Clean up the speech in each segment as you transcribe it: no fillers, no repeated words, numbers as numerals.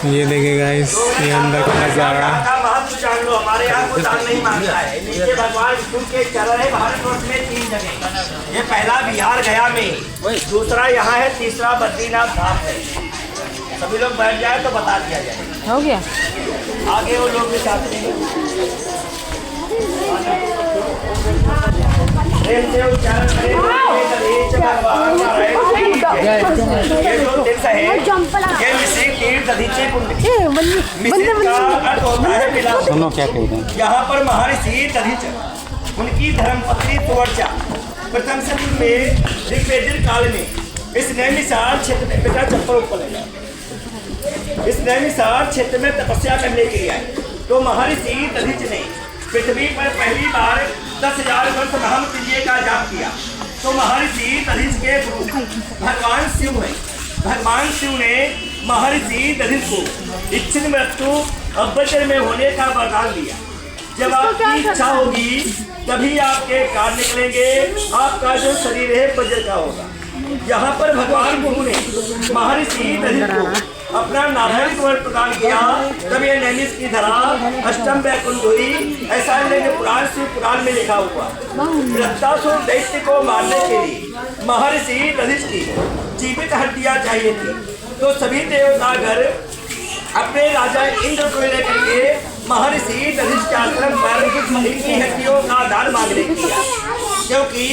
ये देखिए गाइस, ये अंदर का नजारा। महत्व जान लो, हमारे यहाँ कोई दान नहीं मांगता है। नीचे भगवान विष्णु के चरण है भारतवर्ष में 3 जगह। ये पहला बिहार गया में, दूसरा यहाँ है, तीसरा बद्रीनाथ धाम है। सभी लोग बैठ जाए तो बता दिया जाए। हो गया आगे वो लोग भी चाहते हैं। प्रेम से उच्चारण करें। भगवान का है। ये जो तीर्थ है, ये मिश्रित तीर्थ दधीचि कुंड। मिश्रित का अर्थ होता है मिला। सुनो क्या कह रहे हैं। यहाँ पर महर्षि दधीच उनकी धर्मपत्नी सुवर्चा प्रथम शतक में ऋग्वेदिक काल में इस नैमिषारण्य क्षेत्र में, बेटा चप्पल ऊपर ले जाओ, इस नैमिषारण्य क्षेत्र में तपस्या करने के लिए आए। तो महर्षि दधीच ने पृथ्वी पर पहली बार 10,000 वर्ष महामृत्युंजय का जाप किया। तो महर्षि दधीच के गुरु भगवान शिव है। भगवान शिव ने महर्षि दधीच को इच्छित मृत्यु अवचर में होने का वरदान दिया। जब आपकी इच्छा होगी तभी आपके प्राण निकलेंगे, आपका जो शरीर है वज्र का होगा। यहाँ पर भगवान गुरु ने महर्षि दधीच को अपना नारायण वर प्रदान किया। तब ये नैमिष की धरा अष्टम वैकुंठ हुई। ऐसा पुराण शिव पुराण में लिखा हुआ। वृत्तासुर दैत्य को मारने के लिए महर्षि दधीच की जीवित हड्डियां चाहिए थी। तो सभी देवतागण अपने राजा इंद्र को लेकर के महर्षि दधीच के आश्रम पर इनकी हड्डियों का दान मांगने किया, क्योंकि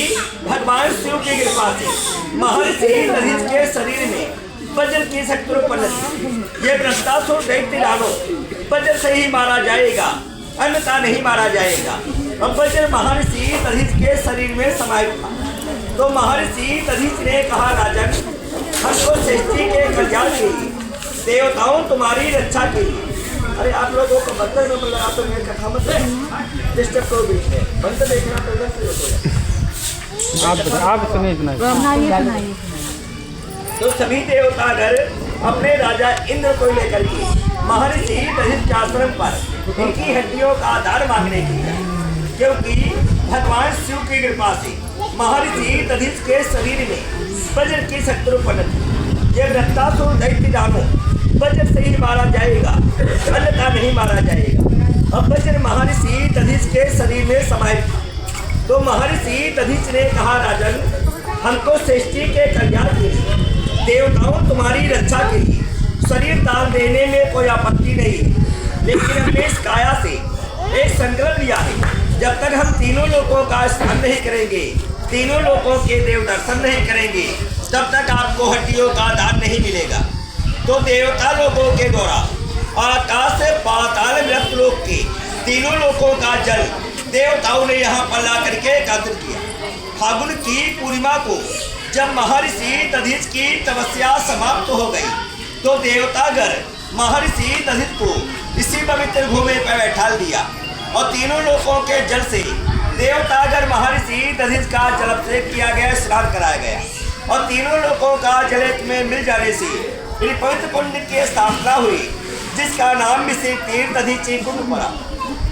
भगवान शिव की कृपा से महर्षि दधीच के शरीर में वज्र की शक्ति उत्पन्न थी। ये वृत्तासुर दैत्य दानव वज्र से ही मारा जाएगा, अन्यथा नहीं मारा जाएगा। अब वज्र महर्षि दधीच के शरीर में समाहित था। तो महर्षि दधीच ने कहा, राजन, हमको सृष्टि के कल्याण के लिए, देवताओं तुम्हारी रक्षा के लिए। अरे आप लोगों को मंत्र में बोला, आप तो मेरे कथा मत डिस्टर्ब करो बीच में। मंत्र देखना तो आप सुनिए। तो सभी देवतागण अपने राजा इंद्र को लेकर के महर्षि दधीच के आश्रम पर इनकी हड्डियों का आधार मांगने के लिए, क्योंकि भगवान शिव की कृपा से महर्षि दधीच के शरीर में वज्र की शक्ति उत्पन्न थी। ये वृत्तासुर दैत्य दानव वज्र से ही मारा जाएगा, अन्यथा नहीं मारा जाएगा। अब वज्र महर्षि दधीच के शरीर में समाहित था। तो महर्षि दधीच ने कहा, राजन, हमको सृष्टि के कल्याण के लिए, देवताओं तुम्हारी रक्षा के लिए शरीर दान देने में कोई आपत्ति नहीं है, लेकिन हमने इस काया से एक संकल्प लिया है। जब तक हम तीनों लोगों का स्नान नहीं करेंगे, तीनों लोगों के देव दर्शन नहीं करेंगे, तब तक आपको हड्डियों का दान नहीं मिलेगा। तो देवता लोगों के द्वारा आकाश से पाताल मृत लोक के तीनों लोगों का जल देवताओं ने यहाँ पर ला करके एकत्रित किया। फागुन की पूर्णिमा को जब महर्षि दधीच की तपस्या समाप्त हो गई, तो देवतागण महर्षि दधीच को इसी पवित्र भूमि पर बैठा दिया और तीनों लोगों के जल से देवतागण महर्षि दधीच का जलाभिषेक किया गया, स्नान कराया गया। और तीनों लोगों का जल में मिल जाने से पवित्र कुंड की स्थापना हुई, जिसका नाम मिश्रित तीर्थ दधीचि कुंड पड़ा।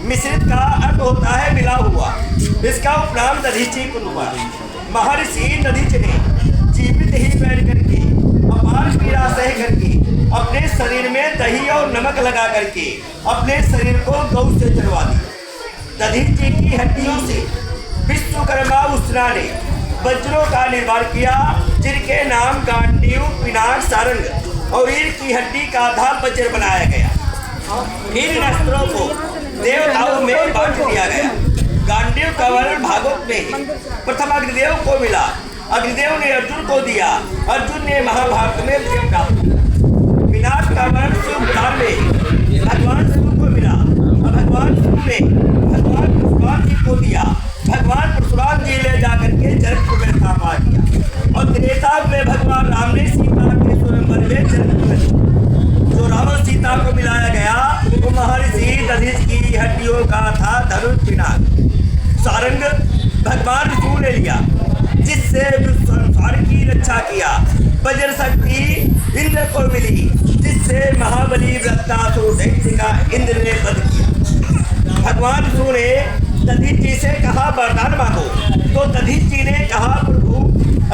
मिश्रित का अर्थ होता है मिला हुआ, इसका उपनाम दधीचि कुंड पड़ा। महर्षि दधीच ने जीवित ही बैठ करके अपार पीड़ा सह करके अपने शरीर में दही और नमक लगा करके अपने शरीर को गौ से चढ़वा दिया। दधीच जी की हड्डियों से विश्वकर्मा उसरा ने वज्रों का निर्माण किया, जिनके नाम गांडीव, पिनाक, सारंग और ईर की हड्डी का आधा वज्र बनाया गया। इन अस्त्रों को देवताओं में बांट दिया गया। गांडीव का वर्णन भागवत में प्रथम अग्निदेव को मिला, अग्निदेव ने अर्जुन को दिया, अर्जुन ने महाभारत में विजय प्राप्त किया। पिनाक का वर्णन शिवपुराण में भगवान शिव को मिला और भगवान शिव ने भगवान परशुराम जी को दिया। भगवान परशुराम जी ले जाकर के जनकपुर में स्थापना किया और त्रेता में भगवान राम ने सीता के स्वयंवर में जन्म लिया। जो रावण सीता को मिलाया गया वो महर्षि दधीच की हड्डियों का था धनुष पिनाक। सारंग भगवान विष्णु ने लिया, जिससे संसार की रक्षा किया। वज्र शक्ति इंद्र को मिली, जिससे महाबली वृत्तासुर दैत्य का इंद्र ने वध किया। भगवान विष्णु ने दधीच जी से कहा, वरदान मांगो। तो दधीच जी ने कहा, प्रभु,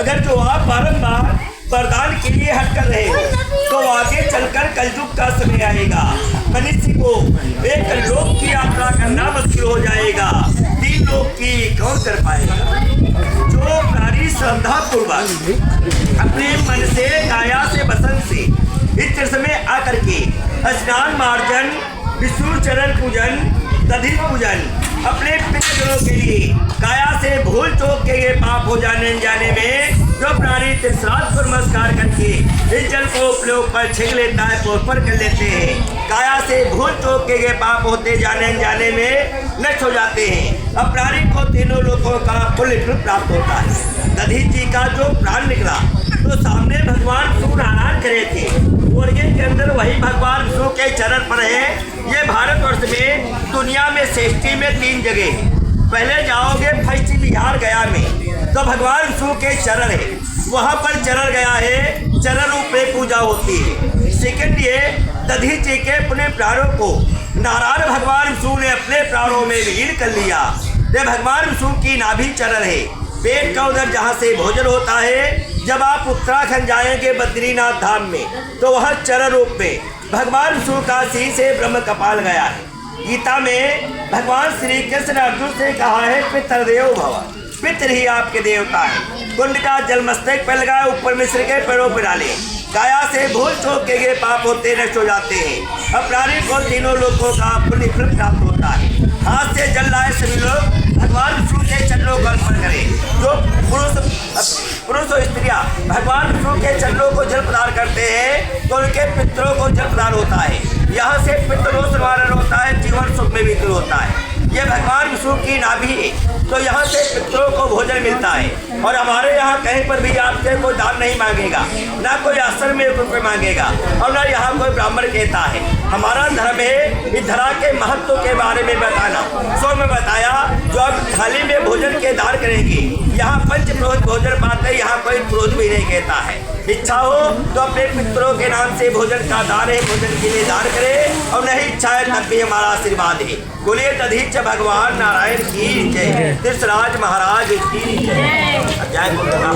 अगर जो आप बारंबार वरदान के लिए हट कर रहे हो तो आगे चलकर कलयुग का समय आएगा। मनुष्य को एक लोक की यात्रा करना मुश्किल हो जाएगा, 3 लोक की कौन कर पाएगा। जो प्राणी श्रद्धा पूर्वक अपने मन से, काया से, वसन से इस तीर्थ में आकर के स्नान मार्जन, विष्णु चरण पूजन, दधिच पूजन अपने पितरों के लिए काया से भूल चूक के पाप हो जाने में जो प्राणी तीर्थराज को नमस्कार करके इस जल को अपने ऊपर छिक लेता है, पोपर कर लेते हैं, काया से भूल चूक के पाप होते जाने में नष्ट हो जाते हैं। अब प्राणी को तीनों लोगों का पुण्य प्राप्त होता है। दधिच जी का जो प्राण निकला तो सामने भगवान सूर्यनारायण करे थे और के अंदर वही भगवान विष्णु के चरण पर है। ये भारतवर्ष में दुनिया में सृष्टि में 3 जगह, पहले जाओगे पश्चिम बिहार गया में तो भगवान विष्णु के चरण है, वहाँ पर चरण गया है, चरण रूप में पूजा होती है। सेकंड ये दधिच जी के अपने प्राणों को नारायण भगवान विष्णु ने अपने प्राणों में विलीन कर लिया। ये भगवान विष्णु की नाभि चरण है, पेट का उधर जहाँ से भोजन होता है। जब आप उत्तराखंड जाएंगे बद्रीनाथ धाम में तो वह चरण रूप में भगवान विष्णु का शीश से ब्रह्म कपाल गया है। गीता में भगवान श्री कृष्ण अर्जुन से कहा है पितृदेव भव, पितृ ही आपके देवता है। कुंड का जल मस्तक पर लगाए, ऊपर मिश्र के पैरों पर डाले, काया से भूल चूक के पाप होते नष्ट हो जाते हैं। अब प्राणी को तीनों लोगों का पुण्य फल प्राप्त होता है। हाथ से जल लाए सभी लोग भगवान विष्णु के चरणों को अर्पण करें। जो पुरुष और स्त्रियां भगवान विष्णु के चरणों को जल प्रदान करते हैं तो उनके पितरों को जल प्रदान होता है। यहाँ से पितरों से निवारण होता है, जीवन सुख में विकल होता है। ये भगवान विष्णु की नाभि है तो यहाँ से पितरों को भोजन मिलता है। और हमारे यहाँ कहीं पर भी आपसे कोई दान नहीं मांगेगा, ना कोई आश्रम में रुपये मांगेगा और ना यहाँ कोई ब्राह्मण कहता है। हमारा धर्म है इस धरा के महत्व के बारे में बताना। सो में बताया जो आप थाली में भोजन के दान करेंगे, यहाँ पंच पुरोहित भोजन पाते, यहाँ कोई पुरोहित भी नहीं कहता है। इच्छा हो तो अपने पितरों के नाम से भोजन का दान है, भोजन के लिए दान करे, और नहीं इच्छा है तब भी हमारा आशीर्वाद है। बोलिए दधिच भगवान नारायण की जय, तीर्थराज महाराज की जय।